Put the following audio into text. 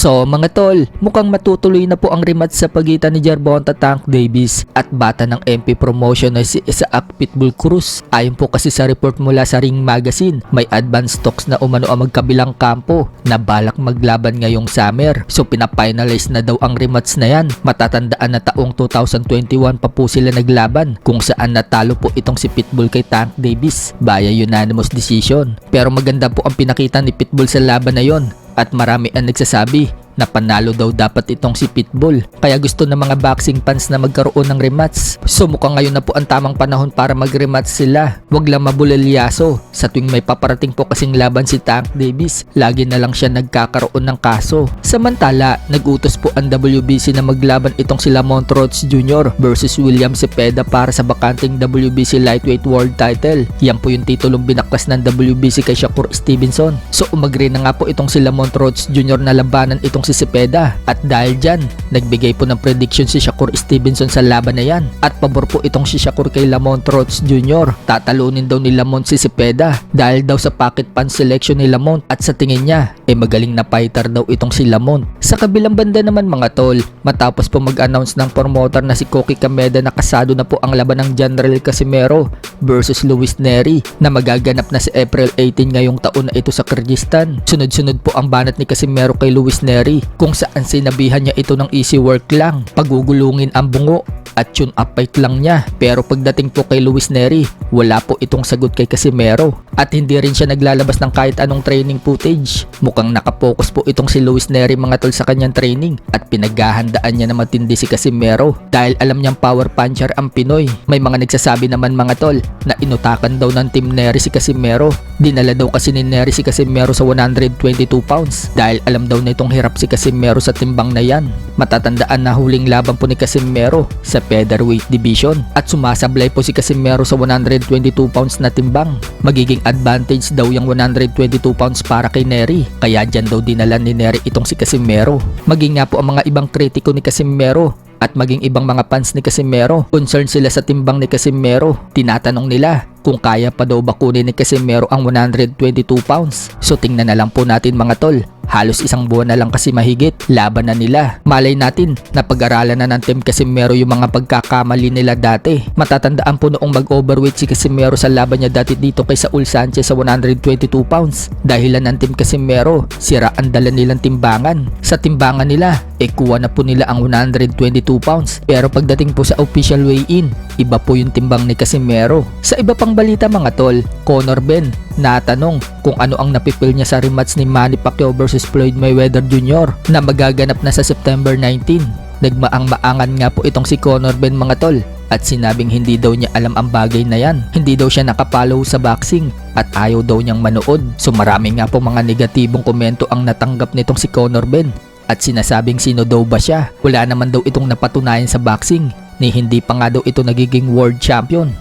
So mga tol, mukhang matutuloy na po ang rematch sa pagitan ni Gervonta Tank Davis at bata ng MP Promotion na si Isaac Pitbull Cruz. Ayon po kasi sa report mula sa Ring Magazine, may advance talks na umano ang magkabilang kampo na balak maglaban ngayong summer. So pinafinalize na daw ang rematch na yan. Matatandaan na taong 2021 pa po sila naglaban kung saan natalo po itong si Pitbull kay Tank Davis via unanimous decision. Pero maganda po ang pinakita ni Pitbull sa laban na yon. At marami ang nagsasabi na panalo daw dapat itong si Pitbull. Kaya gusto ng mga boxing fans na magkaroon ng rematch. So mukhang ngayon na po ang tamang panahon para mag-rematch sila. Huwag lang mabulilyaso. Sa tuwing may paparating po kasing laban si Tank Davis, lagi na lang siya nagkakaroon ng kaso. Samantala, nag-utos po ang WBC na maglaban itong si Lamont Rhodes Jr. versus William Cepeda para sa bakanting WBC Lightweight World Title. Yan po yung titulong binaklas ng WBC kay Shakur Stevenson. So umagri na nga po itong si Lamont Rhodes Jr. na labanan itong si Cepeda, at dahil dyan, nagbigay po ng prediction si Shakur Stevenson sa laban na yan, at pabor po itong si Shakur kay Lamont Rhodes Jr. Tatalunin daw ni Lamont si Cepeda dahil daw sa pocket punch selection ni Lamont, at sa tingin niya, magaling na fighter daw itong si Lamont. Sa kabilang banda naman mga tol, matapos po mag-announce ng promoter na si Koki Kameda na kasado na po ang laban ng General Casimero versus Luis Nery na magaganap na sa April 18 ngayong taon na ito sa Kyrgyzstan. Sunod-sunod po ang banat ni Casimero kay Luis Nery kung saan sinabihan niya ito ng easy work lang, pagugulungin ang bungo at tune up fight lang niya. Pero pagdating po kay Luis Nery, wala po itong sagot kay Casimero at hindi rin siya naglalabas ng kahit anong training footage. Mukhang nakapokus po itong si Luis Nery mga tol sa kanyang training at pinaghahandaan niya na matindi si Casimero dahil alam niyang power puncher ang Pinoy. May mga nagsasabi naman mga tol na inutakan daw ng team Nery si Casimero. Dinala daw kasi ni Nery si Casimero sa 122 pounds dahil alam daw na itong hirap si Casimero sa timbang na yan. Matatandaan na huling laban po ni Casimero sa featherweight division at sumasablay po si Casimero sa 122 pounds na timbang. Magiging advantage daw yung 122 pounds para kay Nery, kaya dyan daw dinala ni Nery itong si Casimero. Maging nga po ang mga ibang kritiko ni Casimero at maging ibang mga fans ni Casimero, concerned sila sa timbang ni Casimero. Tinatanong nila kung kaya pa daw bakunin ni Casimero ang 122 pounds. So tingnan na lang po natin mga tol. Halos isang buwan na lang kasi mahigit, laban na nila. Malay natin na pag-aralan na ng team Casimero yung mga pagkakamali nila dati. Matatandaan po noong mag-overweight si Casimero sa laban niya dati dito kay Saul Sanchez sa 122 pounds. Dahilan ng team Casimero, sira ang dala nilang timbangan. Sa timbangan nila, kuha na po nila ang 122 pounds. Pero pagdating po sa official weigh-in, iba po yung timbang ni Casimero. Sa iba pang balita mga tol, Conor Ben natanong kung ano ang napipil niya sa rematch ni Manny Pacquiao versus Floyd Mayweather Jr. na magaganap na sa September 19. Nagmaang-maangan nga po itong si Conor Ben mga tol at sinabing hindi daw niya alam ang bagay na yan. Hindi daw siya nakapollow sa boxing at ayaw daw niyang manood. So marami nga po mga negatibong komento ang natanggap nitong si Conor Ben at sinasabing sino daw ba siya. Wala naman daw itong napatunayan sa boxing ni hindi pa nga daw ito nagiging world champion.